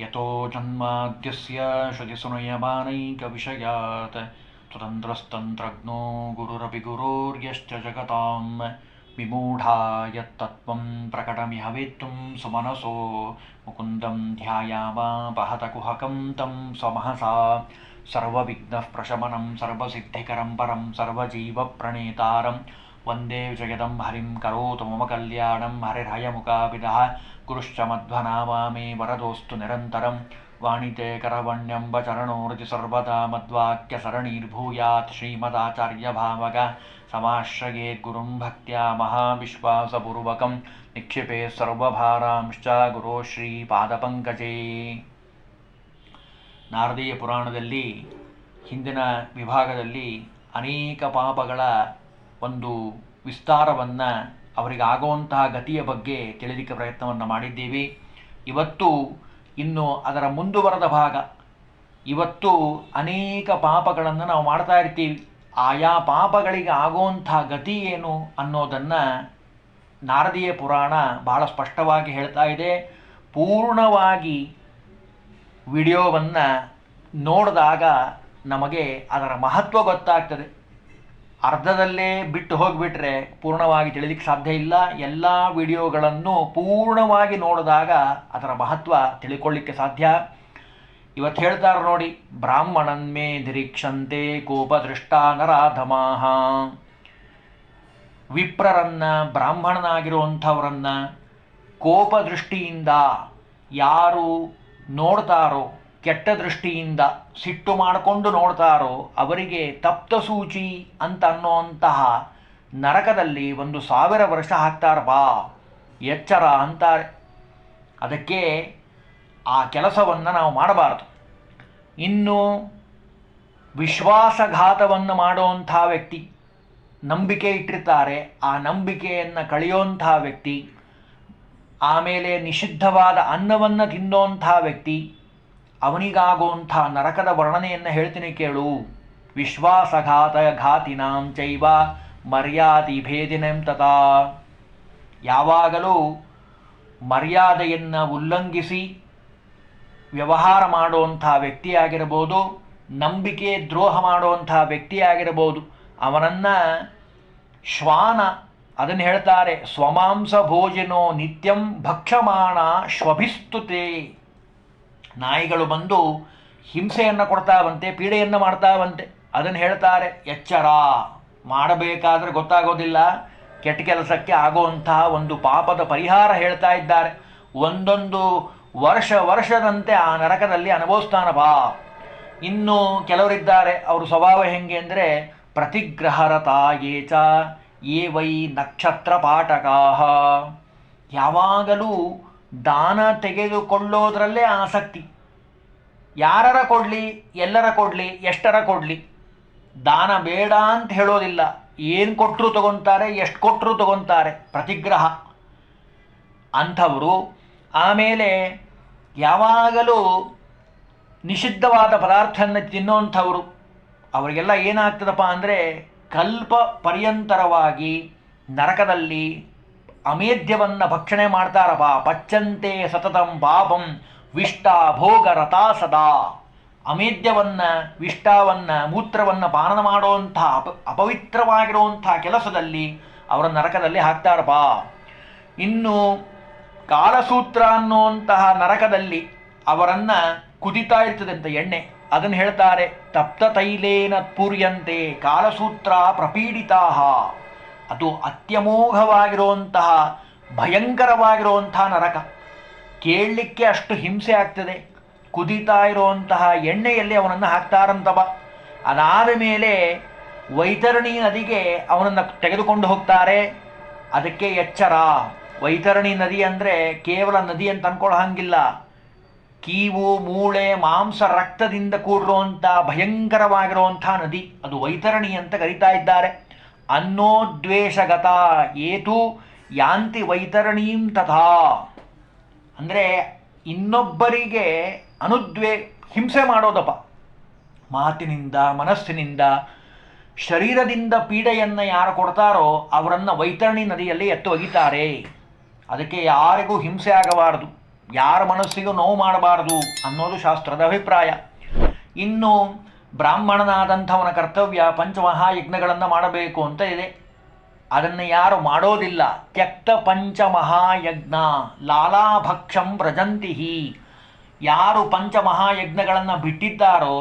ಯತೋ ಜನ್ಮಾದ್ಯಸ್ಯ ಶ್ರುತಿಸುನಯಮಾನೈಕವಿಷಯಾತ್ ಸ್ವತಂತ್ರಸ್ತಂತ್ರಜ್ಞೋ ಗುರುರಪಿ ಜಗತಾಂ ವಿಮೂಢಾ ಯತ್ತತ್ವಂ ಪ್ರಕಟಮಿಹ ವೇತ್ತುಂ ಸುಮನಸೋ ಮುಕುಂದಂ ಧ್ಯಾಯಾಮಾಪಹತಕುಹಕಂ ತಂ ಸ್ವಮಹಸಾ ಸರ್ವವಿಘ್ನಃ ಪ್ರಶಮನಂ ಸರ್ವಸಿದ್ಧಿಕರಂ ಪರಂ ಸರ್ವಜೀವಪ್ರಣೇತಾರಂ ವಂದೇ ಜಗದಂ ಹರಿಂ ಕರೋತು ಮಮ ಕಲ್ಯಾಣಂ ಹರಿರ್ಹಯಮುಖಾಭಿದಃ ಗುರುಶ್ಚ ಮಧ್ವನಾಮಾಮೇ ವರದೋಸ್ತು ನಿರಂತರಂ ವಾಣಿತೆ ಕರವಣ್ಯಂಬ ಚರಣೋರತಿ ಸರ್ವದಾ ಮದ್ವಾಕ್ಯಸರಣೀರ್ಭೂಯಾತ್ ಶ್ರೀಮದಾಚಾರ್ಯಭಾವಗ ಸಮಾಶ್ರಯೇತ್ ಗುರುಂ ಭಕ್ತ್ಯಾ ಮಹಾವಿಶ್ವಾಸಪೂರ್ವಕಂ ನಿಕ್ಷಿಪೇ ಸರ್ವಭಾರಾಂಶ್ಚ ಗುರೋ ಶ್ರೀಪಾದಪಂಕಜೇ. ನಾರದೀಯ ಪುರಾಣದಲ್ಲಿ ಹಿಂದಿನ ವಿಭಾಗದಲ್ಲಿ ಅನೇಕ ಪಾಪಗಳ ಒಂದು ವಿಸ್ತಾರವನ್ನು ಅವರಿಗಾಗುವಂತಹ ಗತಿಯ ಬಗ್ಗೆ ತಿಳಿಲಿಕ್ಕೆ ಪ್ರಯತ್ನವನ್ನು ಮಾಡಿದ್ದೀವಿ. ಇವತ್ತು ಇನ್ನು ಅದರ ಮುಂದುವರೆದ ಭಾಗ. ಇವತ್ತು ಅನೇಕ ಪಾಪಗಳನ್ನು ನಾವು ಮಾಡ್ತಾ ಇರ್ತೀವಿ. ಆಯಾ ಪಾಪಗಳಿಗೆ ಆಗುವಂಥ ಗತಿ ಏನು ಅನ್ನೋದನ್ನು ನಾರದೀಯ ಪುರಾಣ ಬಹಳ ಸ್ಪಷ್ಟವಾಗಿ ಹೇಳ್ತಾ ಇದೆ. ಪೂರ್ಣವಾಗಿ ವಿಡಿಯೋವನ್ನು ನೋಡಿದಾಗ ನಮಗೆ ಅದರ ಮಹತ್ವ ಗೊತ್ತಾಗ್ತದೆ. ಅರ್ಧದಲ್ಲೇ ಬಿಟ್ಟು ಹೋಗಿಬಿಟ್ರೆ ಪೂರ್ಣವಾಗಿ ತಿಳಿಲಿಕ್ಕೆ ಸಾಧ್ಯ ಇಲ್ಲ. ಎಲ್ಲ ವಿಡಿಯೋಗಳನ್ನು ಪೂರ್ಣವಾಗಿ ನೋಡಿದಾಗ ಅದರ ಮಹತ್ವ ತಿಳ್ಕೊಳ್ಳಿಕ್ಕೆ ಸಾಧ್ಯ. ಇವತ್ತು ಹೇಳ್ತಾರೆ ನೋಡಿ, ಬ್ರಾಹ್ಮಣನ್ಮೇ ನಿರೀಕ್ಷಂತೆ ಕೋಪದೃಷ್ಟ ನರಾಧಮಾಹ. ವಿಪ್ರರನ್ನ, ಬ್ರಾಹ್ಮಣನಾಗಿರುವಂಥವರನ್ನು ಕೋಪದೃಷ್ಟಿಯಿಂದ ಯಾರು ನೋಡ್ತಾರೋ, ಕೆಟ್ಟ ದೃಷ್ಟಿಯಿಂದ ಸಿಟ್ಟು ಮಾಡಿಕೊಂಡು ನೋಡ್ತಾರೋ ಅವರಿಗೆ ತಪ್ತಸೂಚಿ ಅಂತ ಅನ್ನೋಂತಹ ನರಕದಲ್ಲಿ 1000 ವರ್ಷ ಹಾಕ್ತಾರಪ್ಪ, ಎಚ್ಚರ ಅಂತಾರೆ. ಅದಕ್ಕೆ ಆ ಕೆಲಸವನ್ನು ನಾವು ಮಾಡಬಾರ್ದು. ಇನ್ನು ವಿಶ್ವಾಸಘಾತವನ್ನು ಮಾಡುವಂಥ ವ್ಯಕ್ತಿ, ನಂಬಿಕೆ ಇಟ್ಟಿರ್ತಾರೆ, ಆ ನಂಬಿಕೆಯನ್ನು ಕಳೆಯುವಂಥ ವ್ಯಕ್ತಿ, ಆಮೇಲೆ ನಿಷಿದ್ಧವಾದ ಅನ್ನವನ್ನು ತಿನ್ನೋಂಥ ವ್ಯಕ್ತಿ, ಅವನಿಗಾಗುವಂಥ ನರಕದ ವರ್ಣನೆಯನ್ನು ಹೇಳ್ತೀನಿ ಕೇಳು. ವಿಶ್ವಾಸಘಾತಿನಾಂ ಚೈವ ಮರ್ಯಾದಿ ಭೇದಿನಂ ತಥಾ. ಯಾವಾಗಲೂ ಮರ್ಯಾದೆಯನ್ನು ಉಲ್ಲಂಘಿಸಿ ವ್ಯವಹಾರ ಮಾಡುವಂಥ ವ್ಯಕ್ತಿಯಾಗಿರ್ಬೋದು, ನಂಬಿಕೆ ದ್ರೋಹ ಮಾಡುವಂಥ ವ್ಯಕ್ತಿಯಾಗಿರ್ಬೋದು, ಅವನನ್ನು ಶ್ವಾನ, ಅದನ್ನು ಹೇಳ್ತಾರೆ, ಸ್ವಮಾಂಸ ಭೋಜನೋ ನಿತ್ಯಂ ಭಕ್ಷಮಾಣ ಶ್ವಭಿಸ್ತುತೆ. ನಾಯಿಗಳು ಬಂದು ಹಿಂಸೆಯನ್ನು ಕೊಡ್ತಾವಂತೆ, ಪೀಡೆಯನ್ನು ಮಾಡ್ತಾವಂತೆ. ಅದನ್ನು ಹೇಳ್ತಾರೆ, ಎಚ್ಚರ. ಮಾಡಬೇಕಾದ್ರೆ ಗೊತ್ತಾಗೋದಿಲ್ಲ. ಕೆಟ್ಟ ಕೆಲಸಕ್ಕೆ ಆಗುವಂತಹ ಒಂದು ಪಾಪದ ಪರಿಹಾರ ಹೇಳ್ತಾ ಇದ್ದಾರೆ. ಒಂದೊಂದು ವರ್ಷದಂತೆ ಆ ನರಕದಲ್ಲಿ ಅನುಭವಿಸ್ತಾನಪ್ಪ. ಇನ್ನು ಕೆಲವರಿದ್ದಾರೆ, ಅವ್ರ ಸ್ವಭಾವ ಹೆಂಗೆ ಅಂದರೆ ಪ್ರತಿಗ್ರಹರತ ಏಚ ಯೇ ವೈ ನಕ್ಷತ್ರ ಪಾಠಕಾಹ. ಯಾವಾಗಲೂ ದಾನ ತೆಗೆದುಕೊಳ್ಳೋದ್ರಲ್ಲೇ ಆಸಕ್ತಿ. ಯಾರರ ಕೊಡಲಿ, ಎಲ್ಲರ ಕೊಡಲಿ, ಎಷ್ಟರ ಕೊಡಲಿ, ದಾನ ಬೇಡ ಅಂತ ಹೇಳೋದಿಲ್ಲ. ಏನು ಕೊಟ್ಟರು ತಗೊತಾರೆ, ಎಷ್ಟು ಕೊಟ್ಟರು ತಗೊತಾರೆ. ಪ್ರತಿಗ್ರಹ ಅಂಥವರು. ಆಮೇಲೆ ಯಾವಾಗಲೂ ನಿಷಿದ್ಧವಾದ ಪದಾರ್ಥವನ್ನು ತಿನ್ನೋಂಥವರು. ಅವರಿಗೆಲ್ಲ ಏನಾಗ್ತದಪ್ಪ ಅಂದರೆ ಕಲ್ಪ ಪರ್ಯಂತರವಾಗಿ ನರಕದಲ್ಲಿ ಅಮೇಧ್ಯವನ್ನು ಭಕ್ಷಣೆ ಮಾಡ್ತಾರಪ್ಪ. ಪಚ್ಚಂತೆ ಸತತಂ ಪಾಪಂ ವಿಷ್ಟ ಭೋಗ ರಥಾ ಸದಾ. ಅಮೇಧ್ಯವನ್ನು, ವಿಷ್ಟವನ್ನು, ಮೂತ್ರವನ್ನು ಪಾನನ ಮಾಡುವಂಥ ಅಪವಿತ್ರವಾಗಿರುವಂಥ ಕೆಲಸದಲ್ಲಿ ಅವರ ನರಕದಲ್ಲಿ ಹಾಕ್ತಾರಪ್ಪ. ಇನ್ನು ಕಾಲಸೂತ್ರ ಅನ್ನುವಂತಹ ನರಕದಲ್ಲಿ ಅವರನ್ನು ಕುದಿತಾ ಇರ್ತದಂತ ಎಣ್ಣೆ. ಅದನ್ನು ಹೇಳ್ತಾರೆ, ತಪ್ತ ತೈಲೇನ ಪೂರ್ಯಂತೆ ಕಾಲಸೂತ್ರ ಪ್ರಪೀಡಿತಾ. ಅದು ಅತ್ಯಮೋಘವಾಗಿರುವಂತಹ ಭಯಂಕರವಾಗಿರುವಂತಹ ನರಕ. ಕೇಳಲಿಕ್ಕೆ ಅಷ್ಟು ಹಿಂಸೆ ಆಗ್ತದೆ. ಕುದೀತಾ ಇರುವಂತಹ ಎಣ್ಣೆಯಲ್ಲಿ ಅವನನ್ನು ಹಾಕ್ತಾರಂತವ. ಅದಾದ ಮೇಲೆ ವೈತರಣಿ ನದಿಗೆ ಅವನನ್ನು ತೆಗೆದುಕೊಂಡು ಹೋಗ್ತಾರೆ. ಅದಕ್ಕೆ ಎಚ್ಚರ. ವೈತರಣಿ ನದಿ ಅಂದರೆ ಕೇವಲ ನದಿ ಅಂತ ಅನ್ಕೊಳ್ಳೋ ಹಾಗಿಲ್ಲ. ಕೀವು, ಮೂಳೆ, ಮಾಂಸ, ರಕ್ತದಿಂದ ಕೂಡಿರುವಂಥ ಭಯಂಕರವಾಗಿರುವಂಥ ನದಿ, ಅದು ವೈತರಣಿ ಅಂತ ಕರೀತಾ ಇದ್ದಾರೆ. ಅನ್ನೋದ್ವೇಷಗತ ಏತು ಯಾಂತಿ ವೈತರಣೀಂ ತಥಾ. ಅಂದರೆ ಇನ್ನೊಬ್ಬರಿಗೆ ಹಿಂಸೆ ಮಾಡೋದಪ್ಪ. ಮಾತಿನಿಂದ, ಮನಸ್ಸಿನಿಂದ, ಶರೀರದಿಂದ ಪೀಡೆಯನ್ನು ಯಾರು ಕೊಡ್ತಾರೋ ಅವರನ್ನು ವೈತರಣಿ ನದಿಯಲ್ಲಿ ಎತ್ತು ಒಗಿತಾರೆ. ಅದಕ್ಕೆ ಯಾರಿಗೂ ಹಿಂಸೆ ಆಗಬಾರದು. ಯಾರ ಮನಸ್ಸಿಗೂ ನೋವು ಮಾಡಬಾರದು ಅನ್ನೋದು ಶಾಸ್ತ್ರದ ಅಭಿಪ್ರಾಯ. ಇನ್ನು ಬ್ರಾಹ್ಮಣನಾದಂಥವನ ಕರ್ತವ್ಯ ಪಂಚಮಹಾಯಜ್ಞಗಳನ್ನು ಮಾಡಬೇಕು ಅಂತ ಇದೆ. ಅದನ್ನು ಯಾರು ಮಾಡೋದಿಲ್ಲ, ತ್ಯಕ್ತ ಪಂಚಮಹಾಯಜ್ಞ ಲಾಲಾಭಕ್ಷಂ ವ್ರಜಂತಿಹಿ, ಯಾರು ಪಂಚಮಹಾಯಜ್ಞಗಳನ್ನು ಬಿಟ್ಟಿದ್ದಾರೋ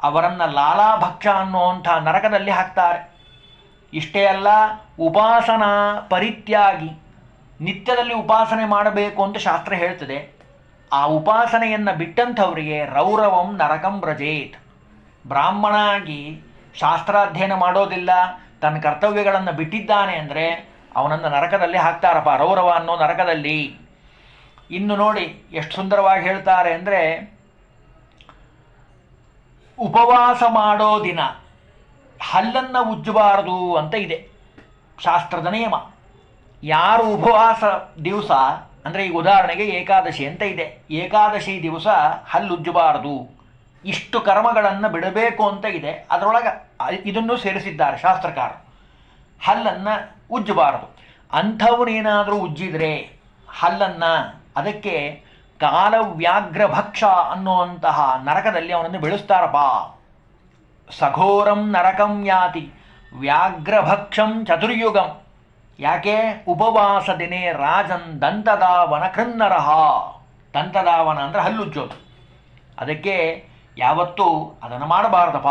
ಅವರನ್ನು ಲಾಲಾಭಕ್ಷ ಅನ್ನುವಂಥ ನರಕದಲ್ಲಿ ಹಾಕ್ತಾರೆ. ಇಷ್ಟೇ ಅಲ್ಲ, ಉಪಾಸನಾ ಪರಿತ್ಯಾಗಿ, ನಿತ್ಯದಲ್ಲಿ ಉಪಾಸನೆ ಮಾಡಬೇಕು ಅಂತ ಶಾಸ್ತ್ರ ಹೇಳ್ತದೆ. ಆ ಉಪಾಸನೆಯನ್ನು ಬಿಟ್ಟಂಥವರಿಗೆ ರೌರವಂ ನರಕಂ ವ್ರಜೇತ್. ಬ್ರಾಹ್ಮಣಾಗಿ ಶಾಸ್ತ್ರಾಧ್ಯಯನ ಮಾಡೋದಿಲ್ಲ, ತನ್ನ ಕರ್ತವ್ಯಗಳನ್ನು ಬಿಟ್ಟಿದ್ದಾನೆ ಅಂದರೆ ಅವನನ್ನು ನರಕದಲ್ಲಿ ಹಾಕ್ತಾರಪ್ಪ, ರೌರವ ಅನ್ನೋ ನರಕದಲ್ಲಿ. ಇನ್ನು ನೋಡಿ ಎಷ್ಟು ಸುಂದರವಾಗಿ ಹೇಳ್ತಾರೆ ಅಂದರೆ, ಉಪವಾಸ ಮಾಡೋ ದಿನ ಹಲ್ಲನ್ನು ಉಜ್ಜಬಾರದು ಅಂತ ಇದೆ ಶಾಸ್ತ್ರದ ನಿಯಮ. ಯಾರು ಉಪವಾಸ ದಿವಸ ಅಂದರೆ ಈಗ ಉದಾಹರಣೆಗೆ ಏಕಾದಶಿ ಅಂತ ಇದೆ, ಏಕಾದಶಿ ದಿವಸ ಹಲ್ಲುಜ್ಜಬಾರದು, ಇಷ್ಟು ಕರ್ಮಗಳನ್ನು ಬಿಡಬೇಕು ಅಂತ ಇದೆ. ಅದರೊಳಗೆ ಇದನ್ನು ಸೇರಿಸಿದ್ದಾರೆ ಶಾಸ್ತ್ರಕಾರರು, ಹಲ್ಲನ್ನು ಉಜ್ಜಬಾರದು. ಅಂಥವನೇನಾದರೂ ಉಜ್ಜಿದರೆ ಹಲ್ಲನ್ನು, ಅದಕ್ಕೆ ಕಾಲವ್ಯಾಘ್ರಭಕ್ಷ ಅನ್ನುವಂತಹ ನರಕದಲ್ಲಿ ಅವನನ್ನು ಬೆಳೆಸ್ತಾರಪ್ಪ. ಸಘೋರಂ ನರಕಂ ಯಾತಿ ವ್ಯಾಘ್ರಭಕ್ಷಂ ಚತುರ್ಯುಗಂ. ಯಾಕೆ? ಉಪವಾಸ ದಿನೇ ರಾಜನ್ ದಂತದಾವನ ಕೃನ್ನರಹ. ದಂತದಾವನ ಅಂದರೆ ಹಲ್ಲುಜ್ಜೋದು, ಅದಕ್ಕೆ ಯಾವತ್ತೂ ಅದನ್ನು ಮಾಡಬಾರ್ದಪ್ಪ.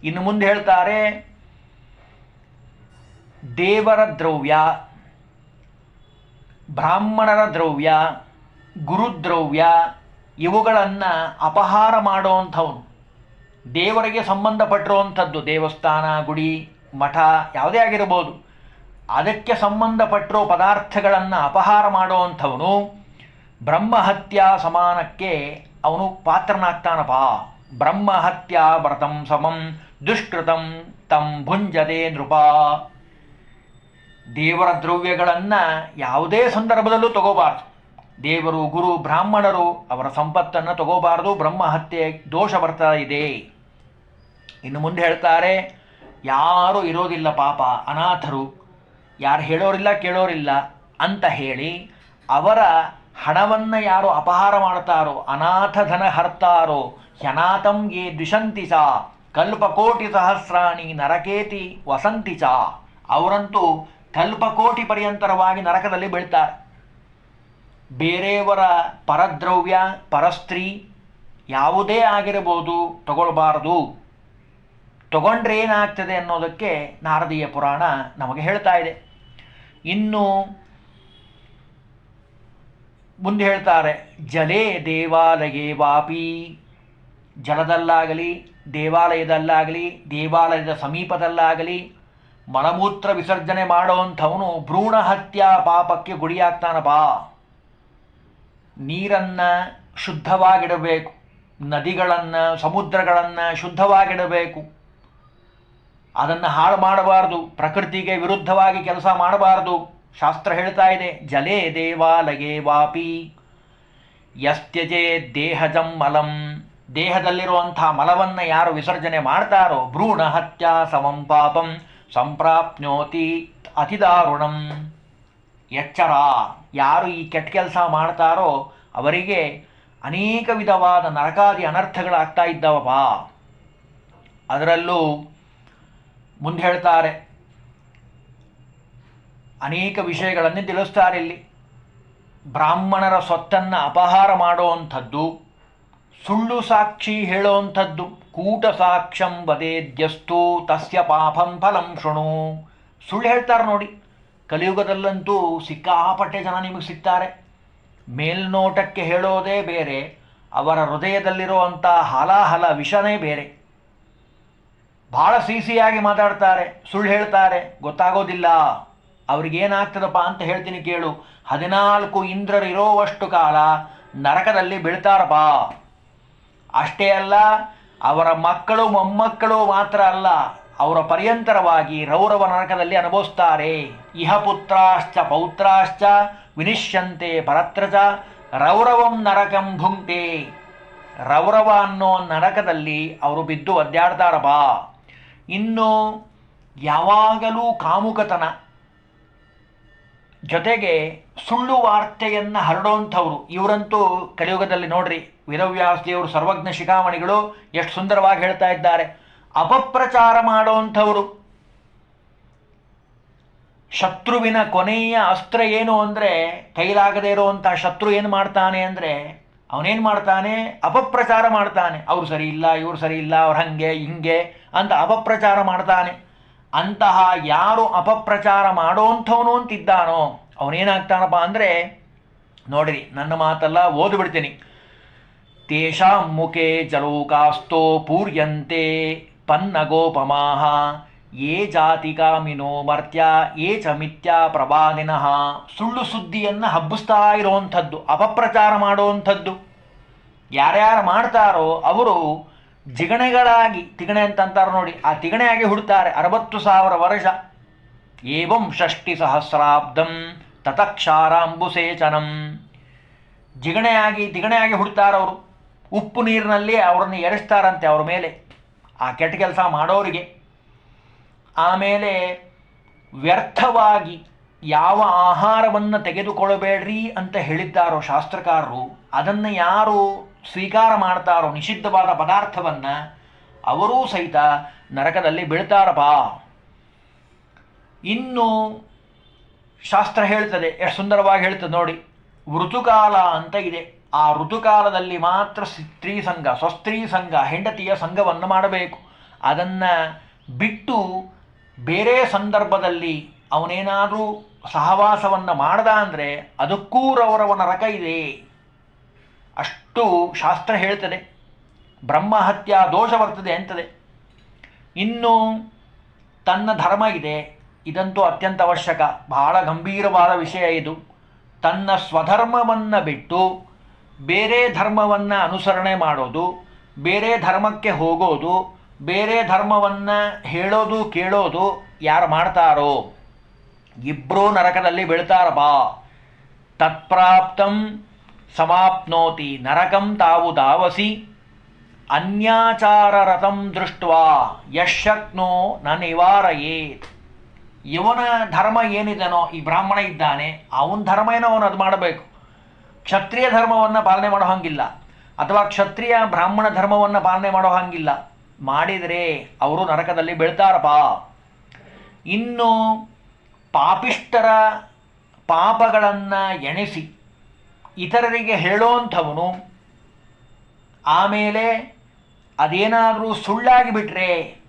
ಇನ್ನು ಮುಂದೆ ಹೇಳ್ತಾರೆ, ದೇವರ ದ್ರವ್ಯ, ಬ್ರಾಹ್ಮಣರ ದ್ರವ್ಯ, ಗುರುದ್ರವ್ಯ ಇವುಗಳನ್ನು ಅಪಹಾರ ಮಾಡುವಂಥವನು, ದೇವರಿಗೆ ಸಂಬಂಧಪಟ್ಟಿರುವಂಥದ್ದು, ದೇವಸ್ಥಾನ, ಗುಡಿ, ಮಠ ಯಾವುದೇ ಆಗಿರಬಹುದು, ಅದಕ್ಕೆ ಸಂಬಂಧಪಟ್ಟಿರೋ ಪದಾರ್ಥಗಳನ್ನು ಅಪಹಾರ ಮಾಡುವಂಥವನು ಬ್ರಹ್ಮಹತ್ಯಾ ಸಮಾನಕ್ಕೆ ಅವನು ಪಾತ್ರನಾಗ್ತಾನಪ್ಪ. ಬ್ರಹ್ಮಹತ್ಯಾ ವ್ರತಂ ಸಮಂ ದುಷ್ಕೃತಂ ತಂ ಭುಂಜದೆ ನೃಪ. ದೇವರ ದ್ರವ್ಯಗಳನ್ನು ಯಾವುದೇ ಸಂದರ್ಭದಲ್ಲೂ ತಗೋಬಾರ್ದು. ದೇವರು, ಗುರು, ಬ್ರಾಹ್ಮಣರು ಅವರ ಸಂಪತ್ತನ್ನು ತಗೋಬಾರ್ದು, ಬ್ರಹ್ಮಹತ್ಯೆ ದೋಷ ಬರ್ತಾ ಇದೆ. ಇನ್ನು ಮುಂದೆ ಹೇಳ್ತಾರೆ, ಯಾರೂ ಇರೋದಿಲ್ಲ ಪಾಪ, ಅನಾಥರು, ಯಾರು ಹೇಳೋರಿಲ್ಲ ಕೇಳೋರಿಲ್ಲ ಅಂತ ಹೇಳಿ ಅವರ ಹಣವನ್ನು ಯಾರು ಅಪಹಾರ ಮಾಡ್ತಾರೋ, ಅನಾಥ ಧನ ಹರ್ತಾರೋ, ಹ್ಯನಾಥಂ ಯೇ ದ್ವಿಷಂತಿ ಚ ಕಲ್ಪಕೋಟಿ ಸಹಸ್ರಾಣಿ ನರಕೇತಿ ವಸಂತಿ ಚ, ಅವರಂತೂ ಕಲ್ಪಕೋಟಿ ಪರ್ಯಂತರವಾಗಿ ನರಕದಲ್ಲಿ ಬೀಳ್ತಾರೆ. ಬೇರೆಯವರ ಪರದ್ರವ್ಯ, ಪರಸ್ತ್ರೀ ಯಾವುದೇ ಆಗಿರಬಹುದು ತಗೊಳ್ಬಾರದು. ತಗೊಂಡ್ರೆ ಏನಾಗ್ತದೆ ಅನ್ನೋದಕ್ಕೆ ನಾರದೀಯ ಪುರಾಣ ನಮಗೆ ಹೇಳ್ತಾ ಇದೆ. ಇನ್ನು ಮುಂದೆ ಹೇಳ್ತಾರೆ, ಜಲೇ ದೇವಾಲಯೇ ವಾಪಿ, ಜಲದಲ್ಲಾಗಲಿ, ದೇವಾಲಯದಲ್ಲಾಗಲಿ, ದೇವಾಲಯದ ಸಮೀಪದಲ್ಲಾಗಲಿ ಮಲಮೂತ್ರ ವಿಸರ್ಜನೆ ಮಾಡೋವಂಥವನು ಭ್ರೂಣ ಹತ್ಯಾ ಪಾಪಕ್ಕೆ ಗುರಿಯಾಗ್ತಾನಪ್ಪ. ನೀರನ್ನು ಶುದ್ಧವಾಗಿಡಬೇಕು, ನದಿಗಳನ್ನು, ಸಮುದ್ರಗಳನ್ನು ಶುದ್ಧವಾಗಿಡಬೇಕು, ಅದನ್ನು ಹಾಳು ಮಾಡಬಾರ್ದು, ಪ್ರಕೃತಿಗೆ ವಿರುದ್ಧವಾಗಿ ಕೆಲಸ ಮಾಡಬಾರ್ದು. ಶಾಸ್ತ್ರ ಹೇಳ್ತಾ ಇದೆ, ಜಲೇ ದೇವಾಲಯೇ ವಾಪಿ ಯಸ್ತ್ಯಜೇ ದೇಹಜಂ ಮಲಂ, ದೇಹದಲ್ಲಿರುವಂಥ ಮಲವನ್ನು ಯಾರು ವಿಸರ್ಜನೆ ಮಾಡ್ತಾರೋ ಭ್ರೂಣ ಹತ್ಯಾ ಸಮಂ ಪಾಪಂ ಸಂಪ್ರಾಪ್ನೋತಿ ಅತಿದಾರುಣಂ. ಎಚ್ಚರ, ಯಾರು ಈ ಕೆಟ್ಟ ಕೆಲಸ ಮಾಡ್ತಾರೋ ಅವರಿಗೆ ಅನೇಕ ವಿಧವಾದ ನರಕಾದಿ ಅನರ್ಥಗಳಾಗ್ತಾ ಇದ್ದಾವಪ್ಪ. ಅದರಲ್ಲೂ ಮುಂದೆ ಹೇಳ್ತಾರೆ, ಅನೇಕ ವಿಷಯಗಳನ್ನು ತಿಳಿಸ್ತಾರೆ ಇಲ್ಲಿ. ಬ್ರಾಹ್ಮಣರ ಸ್ವತ್ತನ್ನು ಅಪಹಾರ ಮಾಡುವಂಥದ್ದು, ಸುಳ್ಳು ಸಾಕ್ಷಿ ಹೇಳುವಂಥದ್ದು, ಕೂಟ ಸಾಕ್ಷ್ಯಂ ವದೇದ್ಯಸ್ತು ತಸ್ಯ ಪಾಪಂ ಫಲಂ ಶೃಣು. ಸುಳ್ಳು ಹೇಳ್ತಾರೆ ನೋಡಿ, ಕಲಿಯುಗದಲ್ಲಂತೂ ಸಿಕ್ಕಾಪಟ್ಟೆ ಜನ ನಿಮಗೆ ಸಿಗ್ತಾರೆ. ಮೇಲ್ನೋಟಕ್ಕೆ ಹೇಳೋದೇ ಬೇರೆ, ಅವರ ಹೃದಯದಲ್ಲಿರುವಂಥ ಹಾಲಾಹಲ ವಿಷನೇ ಬೇರೆ. ಭಾಳ ಸಿಹಿಯಾಗಿ ಮಾತಾಡ್ತಾರೆ, ಸುಳ್ಳು ಹೇಳ್ತಾರೆ, ಗೊತ್ತಾಗೋದಿಲ್ಲ. ಅವ್ರಿಗೇನಾಗ್ತದಪ್ಪ ಅಂತ ಹೇಳ್ತೀನಿ ಕೇಳು. 14 ಇಂದ್ರರಿರೋವಷ್ಟು ಕಾಲ ನರಕದಲ್ಲಿ ಬೀಳ್ತಾರಪ್ಪ. ಅಷ್ಟೇ ಅಲ್ಲ, ಅವರ ಮಕ್ಕಳು ಮೊಮ್ಮಕ್ಕಳು ಮಾತ್ರ ಅಲ್ಲ, ಅವರ ಪರ್ಯಂತರವಾಗಿ ರೌರವ ನರಕದಲ್ಲಿ ಅನುಭವಿಸ್ತಾರೆ. ಇಹ ಪುತ್ರಾಶ್ಚ ಪೌತ್ರಾಶ್ಚ ವಿನಿಶ್ಯಂತೆ ಪರತ್ರಚ ರೌರವಂ ನರಕಂ ಭುಂಕ್ತೆ. ರೌರವ ಅನ್ನೋ ನರಕದಲ್ಲಿ ಅವರು ಬಿದ್ದು ಒದ್ದಾಡ್ತಾರಪ್ಪ. ಇನ್ನು ಯಾವಾಗಲೂ ಕಾಮುಕತನ, ಜೊತೆಗೆ ಸುಳ್ಳು ವಾರ್ತೆಯನ್ನು ಹರಡುವಂಥವ್ರು ಇವರಂತೂ ಕಲಿಯುಗದಲ್ಲಿ ನೋಡ್ರಿ, ವೇದವ್ಯಾಸ ದೇವರು ಸರ್ವಜ್ಞ ಶಿಖಾಮಣಿಗಳು ಎಷ್ಟು ಸುಂದರವಾಗಿ ಹೇಳ್ತಾ ಇದ್ದಾರೆ. ಅಪಪ್ರಚಾರ ಮಾಡುವಂಥವರು. ಶತ್ರುವಿನ ಕೊನೆಯ ಅಸ್ತ್ರ ಏನು ಅಂದರೆ, ಕೈಲಾಗದೇ ಇರುವಂಥ ಶತ್ರು ಏನು ಮಾಡ್ತಾನೆ ಅಂದರೆ ಅವನೇನು ಮಾಡ್ತಾನೆ, ಅಪಪ್ರಚಾರ ಮಾಡ್ತಾನೆ. ಅವ್ರು ಸರಿ ಇಲ್ಲ, ಇವ್ರು ಸರಿ ಇಲ್ಲ, ಅವ್ರು ಹಂಗೆ ಹಿಂಗೆ ಅಂತ ಅಪಪ್ರಚಾರ ಮಾಡ್ತಾನೆ. ಅಂತಹ ಯಾರು ಅಪಪ್ರಚಾರ ಮಾಡೋಂಥವನು ಅಂತಿದ್ದಾನೋ ಅವನೇನಾಗ್ತಾನಪ್ಪ ಅಂದರೆ, ನೋಡಿರಿ ನನ್ನ ಮಾತಲ್ಲ ಓದ್ಬಿಡ್ತೀನಿ. ತೇಷಾಂ ಮುಖೇ ಜಲೋಕಾಸ್ತೋ ಪೂರ್ಯಂತೆ ಪನ್ನಗೋಪಮಾಹ ಯೇ ಜಾತಿಕಾಮಿನೋ ಮರ್ತ್ಯ ಯೇ ಚ ಮಿಥ್ಯಾ ಪ್ರವಾದಿನಃ. ಸುಳ್ಳು ಸುದ್ದಿಯನ್ನು ಹಬ್ಬಿಸ್ತಾ ಇರುವಂಥದ್ದು, ಅಪಪ್ರಚಾರ ಮಾಡುವಂಥದ್ದು ಯಾರ್ಯಾರು ಮಾಡ್ತಾರೋ ಅವರು ಜಿಗಣೆಗಳಾಗಿ, ತಿಗಣೆ ಅಂತಂತಾರೆ ನೋಡಿ, ಆ ತಿಗಣೆಯಾಗಿ ಹುಡ್ತಾರೆ 60,000 ವರ್ಷ. ಏವಂ 60 ಸಹಸ್ರಾಬ್ದಂ ತತಕ್ಷಾರಾಂಬುಸೇಚನಂ. ತಿಗಣೆಯಾಗಿ ಹುಡ್ತಾರವರು. ಉಪ್ಪು ನೀರಿನಲ್ಲಿ ಅವರನ್ನು ಎರಸ್ತಾರಂತೆ ಅವ್ರ ಮೇಲೆ, ಆ ಕೆಟ್ಟ ಕೆಲಸ ಮಾಡೋರಿಗೆ. ಆಮೇಲೆ ವ್ಯರ್ಥವಾಗಿ ಯಾವ ಆಹಾರವನ್ನು ತೆಗೆದುಕೊಳ್ಳಬೇಡ್ರಿ ಅಂತ ಹೇಳಿದ್ದಾರೋ ಶಾಸ್ತ್ರಕಾರರು, ಅದನ್ನು ಯಾರು ಸ್ವೀಕಾರ ಮಾಡ್ತಾರೋ ನಿಷಿದ್ಧವಾದ ಪದಾರ್ಥವನ್ನು, ಅವರೂ ಸಹಿತ ನರಕದಲ್ಲಿ ಬೀಳ್ತಾರಪ್ಪ. ಇನ್ನು ಶಾಸ್ತ್ರ ಹೇಳ್ತದೆ, ಎಷ್ಟು ಸುಂದರವಾಗಿ ಹೇಳ್ತದೆ ನೋಡಿ. ಋತುಕಾಲ ಅಂತ ಇದೆ. ಆ ಋತುಕಾಲದಲ್ಲಿ ಮಾತ್ರ ಸ್ತ್ರೀ ಸಂಘ, ಸ್ವಸ್ತ್ರೀ ಸಂಘ, ಹೆಂಡತಿಯ ಸಂಘವನ್ನು ಮಾಡಬೇಕು. ಅದನ್ನು ಬಿಟ್ಟು ಬೇರೆ ಸಂದರ್ಭದಲ್ಲಿ ಅವನೇನಾದರೂ ಸಹವಾಸವನ್ನು ಮಾಡ್ದ ಅಂದರೆ ಅದಕ್ಕೂ ರವರವ ನರಕ ಇದೆ. ಅಷ್ಟು ಶಾಸ್ತ್ರ ಹೇಳ್ತದೆ. ಬ್ರಹ್ಮಹತ್ಯ ದೋಷ ಬರ್ತದೆ ಅಂತದೆ. ಇನ್ನು ತನ್ನ ಧರ್ಮ ಇದೆ, ಇದಂತೂ ಅತ್ಯಂತ ಅವಶ್ಯಕ, ಬಹಳ ಗಂಭೀರವಾದ ವಿಷಯ ಇದು. ತನ್ನ ಸ್ವಧರ್ಮವನ್ನು ಬಿಟ್ಟು ಬೇರೆ ಧರ್ಮವನ್ನು ಅನುಸರಣೆ ಮಾಡೋದು, ಬೇರೆ ಧರ್ಮಕ್ಕೆ ಹೋಗೋದು, ಬೇರೆ ಧರ್ಮವನ್ನು ಹೇಳೋದು ಕೇಳೋದು ಯಾರು ಮಾಡ್ತಾರೋ ಇಬ್ಬರೂ ನರಕದಲ್ಲಿ ಬೀಳ್ತಾರಪ್ಪ. ತತ್ಪ್ರಾಪ್ತಂ ಸಮಾಪ್ನೋತಿ ನರಕಂ ತಾವು ದಾವಸಿ ಅನ್ಯಾಚಾರರತಂ ದೃಷ್ಟ್ವಾ ಯಶಕ್ನೋ ನ ನಿವಾರಯೇತ್. ಇವನ ಧರ್ಮ ಏನಿದನೋ, ಈ ಬ್ರಾಹ್ಮಣ ಇದ್ದಾನೆ, ಅವನ ಧರ್ಮ ಏನೋ ಅವನು ಅದು ಮಾಡಬೇಕು. ಕ್ಷತ್ರಿಯ ಧರ್ಮವನ್ನು ಪಾಲನೆ ಮಾಡೋ ಹಾಗಿಲ್ಲ, ಅಥವಾ ಕ್ಷತ್ರಿಯ ಬ್ರಾಹ್ಮಣ ಧರ್ಮವನ್ನು ಪಾಲನೆ ಮಾಡೋ ಹಾಗಿಲ್ಲ. ಮಾಡಿದರೆ ಅವರು ನರಕದಲ್ಲಿ ಬೀಳ್ತಾರಪ್ಪ. ಇನ್ನು ಪಾಪಿಷ್ಟರ ಪಾಪಗಳನ್ನು ಎಣಿಸಿ ಇತರರಿಗೆ ಹೇಳೋಂಥವನು, ಆಮೇಲೆ ಅದೇನಾದರೂ ಸುಳ್ಳಾಗಿ ಬಿಟ್ಟರೆ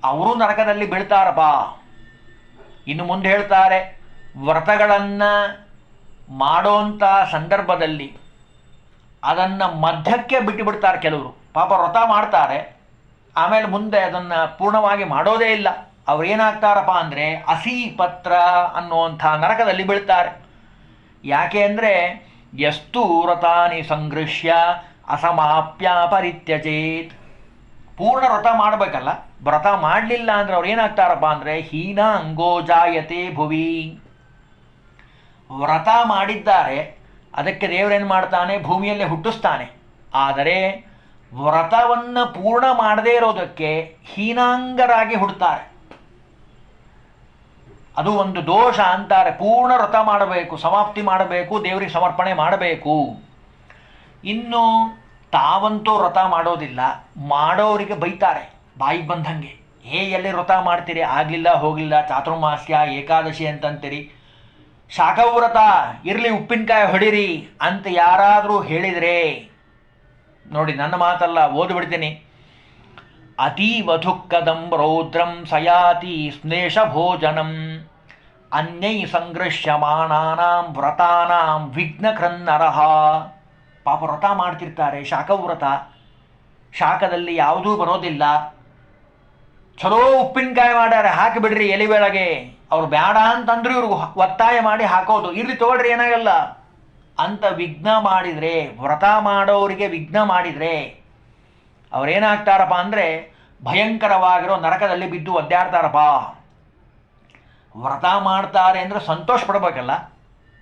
ಅವರು ನರಕದಲ್ಲಿ ಬೀಳ್ತಾರಪ್ಪ. ಇನ್ನು ಮುಂದೆ ಹೇಳ್ತಾರೆ, ವ್ರತಗಳನ್ನು ಮಾಡೋಂಥ ಸಂದರ್ಭದಲ್ಲಿ ಅದನ್ನು ಮಧ್ಯಕ್ಕೆ ಬಿಟ್ಟುಬಿಡ್ತಾರೆ ಕೆಲವರು. ಪಾಪ ವ್ರತ ಮಾಡ್ತಾರೆ, ಆಮೇಲೆ ಮುಂದೆ ಅದನ್ನು ಪೂರ್ಣವಾಗಿ ಮಾಡೋದೇ ಇಲ್ಲ. ಅವರೇನಾಗ್ತಾರಪ್ಪ ಅಂದರೆ ಅಸೀಪತ್ರ ಅನ್ನುವಂಥ ನರಕದಲ್ಲಿ ಬೀಳ್ತಾರೆ. ಯಾಕೆ ಅಂದರೆ ಯಸ್ತು ವ್ರತಾನಿ ಸಂಗೃಹ್ಯ ಅಸಮಾಪ್ಯ ಪರಿತ್ಯಜೇತ್. ಪೂರ್ಣ ವ್ರತ ಮಾಡಬೇಕಲ್ಲ, ವ್ರತ ಮಾಡಲಿಲ್ಲ ಅಂದರೆ ಅವ್ರು ಏನಾಗ್ತಾರಪ್ಪ ಅಂದರೆ ಹೀನ ಅಂಗೋ ಜಾಯತೆ ಭುವಿ. ವ್ರತ ಮಾಡಿದ್ದಾರೆ, ಅದಕ್ಕೆ ದೇವರೇನು ಮಾಡ್ತಾನೆ, ಭೂಮಿಯಲ್ಲೇ ಹುಟ್ಟಿಸ್ತಾನೆ. ಆದರೆ ವ್ರತವನ್ನು ಪೂರ್ಣ ಮಾಡದೇ ಇರೋದಕ್ಕೆ ಹೀನಾಂಗರಾಗಿ ಹುಡ್ತಾರೆ. ಅದು ಒಂದು ದೋಷ ಅಂತಾರೆ. ಪೂರ್ಣ ವ್ರತ ಮಾಡಬೇಕು, ಸಮಾಪ್ತಿ ಮಾಡಬೇಕು, ದೇವರಿಗೆ ಸಮರ್ಪಣೆ ಮಾಡಬೇಕು. ಇನ್ನು ತಾವಂತೂ ವ್ರತ ಮಾಡೋದಿಲ್ಲ, ಮಾಡೋರಿಗೆ ಬೈತಾರೆ ಬಾಯಿಗೆ ಬಂದಂಗೆ. ಎಲ್ಲಿ ವ್ರತ ಮಾಡ್ತೀರಿ, ಆಗಲಿಲ್ಲ ಹೋಗಲಿಲ್ಲ, ಚಾತುರ್ಮಾಸ್ಯ ಏಕಾದಶಿ ಅಂತಂತೀರಿ, ಶಾಖವ್ರತ ಇರಲಿ ಉಪ್ಪಿನಕಾಯಿ ಹೊಡಿರಿ ಅಂತ ಯಾರಾದರೂ ಹೇಳಿದರೆ ನೋಡಿ, ನನ್ನ ಮಾತಲ್ಲ ಓದ್ಬಿಡ್ತೀನಿ. ಅತೀವ ದುಃಖದಂ ರೌದ್ರಂ ಸಯಾತಿ ಸ್ನೇಷ ಭೋಜನಂ ಅನ್ಯೈ ಸಂಘರ್ಷ್ಯಮಾಣಾನಾಂ ವ್ರತಾನಾಂ ವಿಘ್ನಕೃನ್ನರಃ. ಪಾಪ ವ್ರತ ಮಾಡ್ತಿರ್ತಾರೆ, ಶಾಖವ್ರತ, ಶಾಖದಲ್ಲಿ ಯಾವುದೂ ಬರೋದಿಲ್ಲ. ಚಲೋ ಉಪ್ಪಿನಕಾಯಿ ಮಾಡ್ಯಾರೆ, ಹಾಕಿಬಿಡ್ರಿ ಎಲೆ ಬೆಳಗ್ಗೆ. ಅವ್ರು ಬೇಡ ಅಂತಂದ್ರೆ ಇವ್ರಿಗೆ ಒತ್ತಾಯ ಮಾಡಿ ಹಾಕೋದು, ಇರ್ಲಿ ತಗೊಳ್ರಿ ಏನಾಗಲ್ಲ ಅಂತ ವಿಘ್ನ ಮಾಡಿದರೆ, ವ್ರತ ಮಾಡೋರಿಗೆ ವಿಘ್ನ ಮಾಡಿದರೆ ಅವರೇನಾಗ್ತಾರಪ್ಪ ಅಂದರೆ ಭಯಂಕರವಾಗಿರೋ ನರಕದಲ್ಲಿ ಬಿದ್ದು ಒದ್ದಾಡ್ತಾರಪ್ಪ. ವ್ರತ ಮಾಡ್ತಾರೆ ಅಂದರೆ ಸಂತೋಷ ಪಡಬೇಕಲ್ಲ.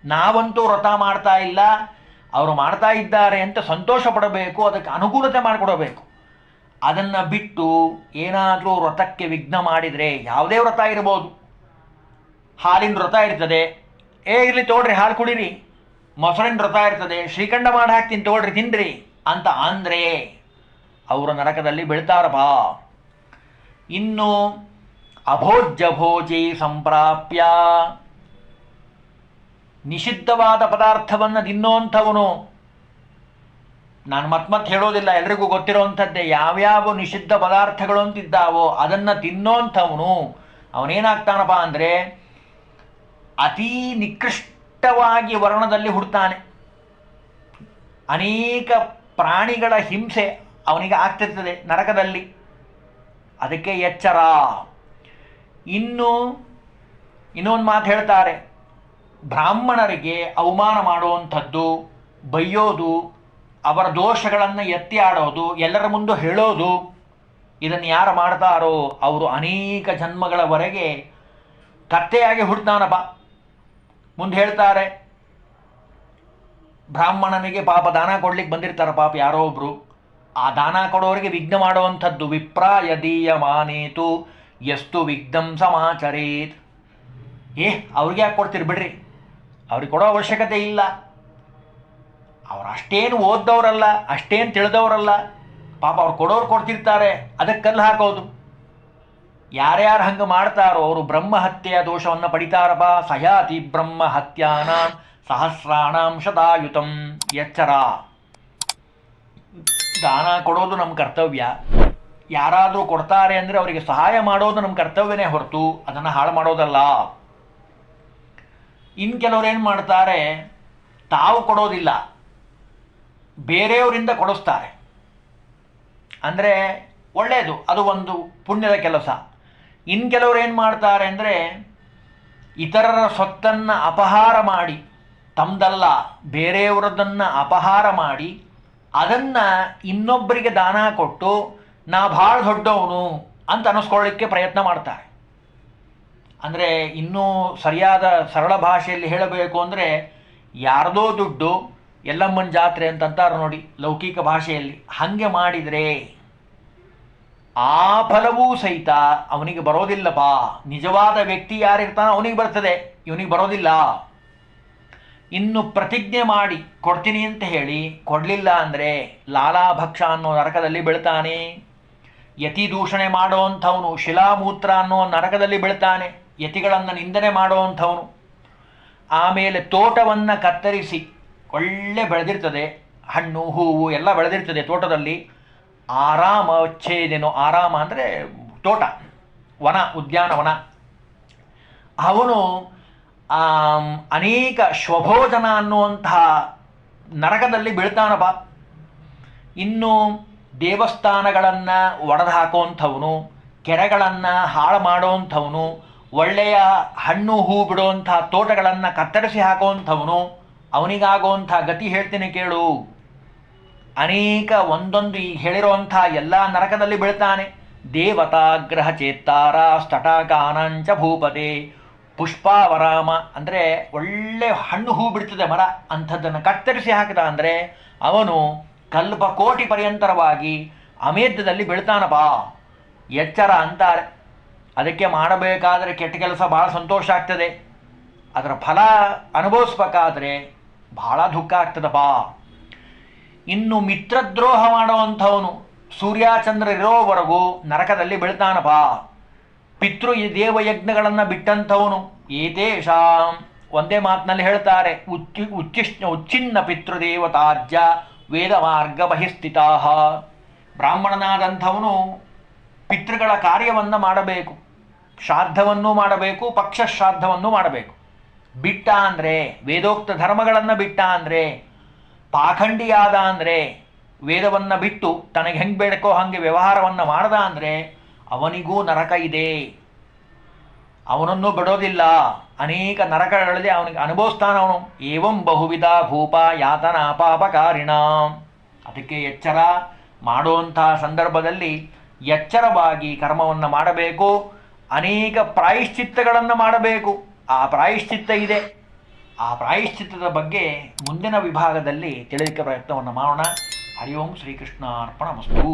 ನಾವಂತೂ ವ್ರತ ಮಾಡ್ತಾ ಇಲ್ಲ, ಅವರು ಮಾಡ್ತಾ ಇದ್ದಾರೆ ಅಂತ ಸಂತೋಷ ಪಡಬೇಕು, ಅದಕ್ಕೆ ಅನುಕೂಲತೆ ಮಾಡಿಕೊಡಬೇಕು. ಅದನ್ನು ಬಿಟ್ಟು ಏನಾದರೂ ವ್ರತಕ್ಕೆ ವಿಘ್ನ ಮಾಡಿದರೆ, ಯಾವುದೇ ವ್ರತ ಇರ್ಬೋದು, ಹಾಲಿನ ವ್ರತ ಇರ್ತದೆ, ಇಲ್ಲಿ ತೋಡ್ರಿ ಹಾಲು ಕುಡೀರಿ, ಮೊಸರಿನ ವ್ರತ ಇರ್ತದೆ, ಶ್ರೀಖಂಡ ಮಾಡಿ ಹಾಕ್ತೀನಿ ತೋಡ್ರಿ ತಿನ್ರಿ ಅಂತ ಅಂದರೆ ಅವರು ನರಕದಲ್ಲಿ ಬೀಳ್ತಾರಪ್ಪ. ಇನ್ನು ಅಭೋಜ್ಯ ಭೋಜಿ ಸಂಪ್ರಾಪ್ಯ, ನಿಷಿದ್ಧವಾದ ಪದಾರ್ಥವನ್ನು ತಿನ್ನೋಂಥವನು, ನಾನು ಮತ್ತೆ ಹೇಳೋದಿಲ್ಲ, ಎಲ್ರಿಗೂ ಗೊತ್ತಿರೋವಂಥದ್ದೇ, ಯಾವ್ಯಾವ ನಿಷಿದ್ಧ ಪದಾರ್ಥಗಳು ಅಂತಿದ್ದಾವೋ ಅದನ್ನು ತಿನ್ನೋಂಥವನು ಅವನೇನಾಗ್ತಾನಪ್ಪ ಅಂದರೆ ಅತೀ ನಿಕೃಷ್ಟವಾಗಿ ವರ್ಣದಲ್ಲಿ ಹುಡ್ತಾನೆ. ಅನೇಕ ಪ್ರಾಣಿಗಳ ಹಿಂಸೆ ಅವನಿಗೆ ಆಗ್ತಿರ್ತದೆ ನರಕದಲ್ಲಿ. ಅದಕ್ಕೆ ಎಚ್ಚರ. ಇನ್ನೊಂದು ಮಾತು ಹೇಳ್ತಾರೆ, ಬ್ರಾಹ್ಮಣರಿಗೆ ಅವಮಾನ ಮಾಡುವಂಥದ್ದು, ಬೈಯೋದು, ಅವರ ದೋಷಗಳನ್ನು ಎತ್ತಿ ಆಡೋದು, ಎಲ್ಲರ ಮುಂದೆ ಹೇಳೋದು, ಇದನ್ನು ಯಾರು ಮಾಡ್ತಾರೋ ಅವರು ಅನೇಕ ಜನ್ಮಗಳವರೆಗೆ ಕತ್ತೆಯಾಗಿ ಹುಡ್ತಾನಪ್ಪ. ಮುಂದೆ ಹೇಳ್ತಾರೆ, ಬ್ರಾಹ್ಮಣನಿಗೆ ಪಾಪ ದಾನ ಕೊಡ್ಲಿಕ್ಕೆ ಬಂದಿರ್ತಾರೆ ಪಾಪ ಯಾರೋ ಒಬ್ರು, ಆ ದಾನ ಕೊಡೋರಿಗೆ ವಿಘ್ನ ಮಾಡುವಂಥದ್ದು. ವಿಪ್ರಾಯದೀಯ ಮಾನೇತು ಎಷ್ಟು ವಿಘ್ನಂ ಸಮಾಚರೇತ್. ಅವ್ರಿಗೆ ಯಾಕೆ ಕೊಡ್ತೀರಿ ಬಿಡ್ರಿ, ಅವ್ರಿಗೆ ಕೊಡೋ ಅವಶ್ಯಕತೆ ಇಲ್ಲ, ಅವ್ರು ಅಷ್ಟೇನು ಓದ್ದವರಲ್ಲ, ಅಷ್ಟೇನು ತಿಳಿದವರಲ್ಲ, ಪಾಪ ಅವ್ರು ಕೊಡೋರು ಕೊಡ್ತಿರ್ತಾರೆ, ಅದಕ್ಕೆ ಕಲ್ಲು ಹಾಕೋದು. ಯಾರ್ಯಾರು ಹಂಗೆ ಮಾಡ್ತಾರೋ ಅವರು ಬ್ರಹ್ಮಹತ್ಯೆಯ ದೋಷವನ್ನು ಪಡಿತಾರಪ್ಪ. ಸಯಾತಿ ಬ್ರಹ್ಮಹತ್ಯಾನಾಂ ಸಹಸ್ರಾಣಾಂ ಶತಾಯುತಂ. ಎಚ್ಚರ. ದಾನ ಕೊಡೋದು ನಮ್ಮ ಕರ್ತವ್ಯ. ಯಾರಾದರೂ ಕೊಡ್ತಾರೆ ಅಂದರೆ ಅವರಿಗೆ ಸಹಾಯ ಮಾಡೋದು ನಮ್ಮ ಕರ್ತವ್ಯನೇ ಹೊರತು ಅದನ್ನು ಹಾಳು ಮಾಡೋದಲ್ಲ. ಇನ್ನು ಕೆಲವರು ಏನು ಮಾಡ್ತಾರೆ, ತಾವು ಕೊಡೋದಿಲ್ಲ, ಬೇರೆಯವರಿಂದ ಕೊಡಿಸ್ತಾರೆ. ಅಂದರೆ ಒಳ್ಳೆಯದು, ಅದು ಒಂದು ಪುಣ್ಯದ ಕೆಲಸ. ಇನ್ನು ಕೆಲವರು ಏನು ಮಾಡ್ತಾರೆ ಅಂದರೆ ಇತರರ ಸೊತ್ತನ್ನು ಅಪಹಾರ ಮಾಡಿ, ತಮ್ಮದಲ್ಲ ಬೇರೆಯವರದನ್ನು ಅಪಹಾರ ಮಾಡಿ ಅದನ್ನು ಇನ್ನೊಬ್ಬರಿಗೆ ದಾನ ಕೊಟ್ಟು ನಾ ಭಾಳ ದೊಡ್ಡವನು ಅಂತ ಅನ್ನಿಸ್ಕೊಳ್ಳಿಕ್ಕೆ ಪ್ರಯತ್ನ ಮಾಡ್ತಾರೆ. ಅಂದರೆ ಇನ್ನೂ ಸರಿಯಾದ ಸರಳ ಭಾಷೆಯಲ್ಲಿ ಹೇಳಬೇಕು ಅಂದರೆ ಯಾರದೋ ದುಡ್ಡು ಎಲ್ಲಮ್ಮನ ಜಾತ್ರೆ ಅಂತಂತಾರೆ ನೋಡಿ ಲೌಕಿಕ ಭಾಷೆಯಲ್ಲಿ, ಹಾಗೆ ಮಾಡಿದರೆ ಆ ಫಲವೂ ಸಹಿತ ಅವನಿಗೆ ಬರೋದಿಲ್ಲಪ್ಪ. ನಿಜವಾದ ವ್ಯಕ್ತಿ ಯಾರಿರ್ತಾನೋ ಅವನಿಗೆ ಬರ್ತದೆ, ಇವನಿಗೆ ಬರೋದಿಲ್ಲ. ಇನ್ನು ಪ್ರತಿಜ್ಞೆ ಮಾಡಿ ಕೊಡ್ತೀನಿ ಅಂತ ಹೇಳಿ ಕೊಡಲಿಲ್ಲ ಅಂದರೆ ಲಾಲಾಭಕ್ಷ ಅನ್ನೋ ನರಕದಲ್ಲಿ ಬೀಳ್ತಾನೆ. ಯತಿ ದೂಷಣೆ ಮಾಡೋವಂಥವನು ಶಿಲಾಮೂತ್ರ ಅನ್ನೋ ನರಕದಲ್ಲಿ ಬೀಳ್ತಾನೆ, ಯತಿಗಳನ್ನು ನಿಂದನೆ ಮಾಡೋವಂಥವನು. ಆಮೇಲೆ ತೋಟವನ್ನು ಕತ್ತರಿಸಿ, ಒಳ್ಳೆ ಬೆಳೆದಿರ್ತದೆ, ಹಣ್ಣು ಹೂವು ಎಲ್ಲ ಬೆಳೆದಿರ್ತದೆ ತೋಟದಲ್ಲಿ, ಆರಾಮ ಛೇದೇನೋ, ಆರಾಮ ಅಂದರೆ ತೋಟ, ವನ, ಉದ್ಯಾನವನ. ಅವನು ಅನೇಕ ಶ್ವಭೋಜನ ಅನ್ನುವಂತಹ ನರಕದಲ್ಲಿ ಬೀಳ್ತಾನಪ್ಪ. ಇನ್ನು ದೇವಸ್ಥಾನಗಳನ್ನು ಒಡೆದು ಹಾಕೋವಂಥವನು, ಕೆರೆಗಳನ್ನು ಹಾಳು ಮಾಡೋವಂಥವನು, ಒಳ್ಳೆಯ ಹಣ್ಣು ಹೂ ಬಿಡುವಂಥ ತೋಟಗಳನ್ನು ಕತ್ತರಿಸಿ ಹಾಕುವಂಥವನು, ಅವನಿಗಾಗುವಂಥ ಗತಿ ಹೇಳ್ತೀನಿ ಕೇಳು. ಅನೇಕ ಒಂದೊಂದು ಈಗ ಹೇಳಿರುವಂಥ ಎಲ್ಲ ನರಕದಲ್ಲಿ ಬೀಳ್ತಾನೆ. ದೇವತಾಗ್ರಹ ಚೇತ್ತಾರ ಸ್ತಟಾಕಾನಂಚ ಭೂಪತೆ. ಪುಷ್ಪಾವರಾಮ ಅಂದರೆ ಒಳ್ಳೆ ಹಣ್ಣು ಹೂ ಬಿಡ್ತದೆ ಮರ, ಅಂಥದ್ದನ್ನು ಕತ್ತರಿಸಿ ಹಾಕಿದ ಅಂದರೆ ಅವನು ಕಲ್ಪಕೋಟಿ ಪರ್ಯಂತರವಾಗಿ ಅಮೇಧ್ಯದಲ್ಲಿ ಬೀಳ್ತಾನಪ್ಪ. ಎಚ್ಚರ ಅಂತಾರೆ. ಅದಕ್ಕೆ ಮಾಡಬೇಕಾದರೆ ಕೆಟ್ಟ ಕೆಲಸ ಭಾಳ ಸಂತೋಷ ಆಗ್ತದೆ, ಅದರ ಫಲ ಅನುಭವಿಸ್ಬೇಕಾದ್ರೆ ಭಾಳ ದುಃಖ ಆಗ್ತದಪ್ಪ. ಇನ್ನು ಮಿತ್ರದ್ರೋಹ ಮಾಡುವಂಥವನು ಸೂರ್ಯಚಂದ್ರ ಇರೋವರೆಗೂ ನರಕದಲ್ಲಿ ಬೀಳ್ತಾನಪ್ಪ. ಪಿತೃ ದೇವಯಜ್ಞಗಳನ್ನು ಬಿಟ್ಟಂಥವನು ಏತೇಷಾಂ, ಒಂದೇ ಮಾತಿನಲ್ಲಿ ಹೇಳ್ತಾರೆ, ಉಚ್ಛಿನ್ನ ಪಿತೃದೇವತಾಜ್ಯ ವೇದ ಮಾರ್ಗ ಬಹಿಸ್ಥಿತಾ. ಬ್ರಾಹ್ಮಣನಾದಂಥವನು ಪಿತೃಗಳ ಕಾರ್ಯವನ್ನು ಮಾಡಬೇಕು, ಶ್ರಾದ್ದವನ್ನು ಮಾಡಬೇಕು, ಪಕ್ಷ ಶ್ರಾದ್ದವನ್ನು ಮಾಡಬೇಕು. ಬಿಟ್ಟ ಅಂದರೆ ವೇದೋಕ್ತ ಧರ್ಮಗಳನ್ನು ಬಿಟ್ಟ ಅಂದರೆ, ಪಾಖಂಡಿಯಾದ ಅಂದರೆ, ವೇದವನ್ನು ಬಿಟ್ಟು ತನಗೆ ಹೆಂಗೆ ಬೇಡಕೋ ಹಾಗೆ ವ್ಯವಹಾರವನ್ನು ಮಾಡ್ದ ಅಂದರೆ ಅವನಿಗೂ ನರಕ ಇದೆ, ಅವನನ್ನು ಬಿಡೋದಿಲ್ಲ. ಅನೇಕ ನರಕಗಳಲ್ಲಿ ಅವನಿಗೆ ಅನುಭವಿಸ್ತಾನವನು. ಏವಂ ಬಹುವಿಧ ಭೂಪ ಯಾತನಾ ಪಾಪಕಾರಿಣ. ಅದಕ್ಕೆ ಎಚ್ಚರ ಮಾಡುವಂತಹ ಸಂದರ್ಭದಲ್ಲಿ ಎಚ್ಚರವಾಗಿ ಕರ್ಮವನ್ನು ಮಾಡಬೇಕು. ಅನೇಕ ಪ್ರಾಯಶ್ಚಿತ್ತಗಳನ್ನು ಮಾಡಬೇಕು. ಆ ಪ್ರಾಯಶ್ಚಿತ್ತ ಇದೆ. ಆ ಪ್ರಾಯಶ್ಚಿತ್ತದ ಬಗ್ಗೆ ಮುಂದಿನ ವಿಭಾಗದಲ್ಲಿ ತಿಳಿಯಲಿಕ್ಕೆ ಪ್ರಯತ್ನವನ್ನು ಮಾಡೋಣ. ಹರಿ ಓಂ ಶ್ರೀಕೃಷ್ಣಾರ್ಪಣಮಸ್ತು.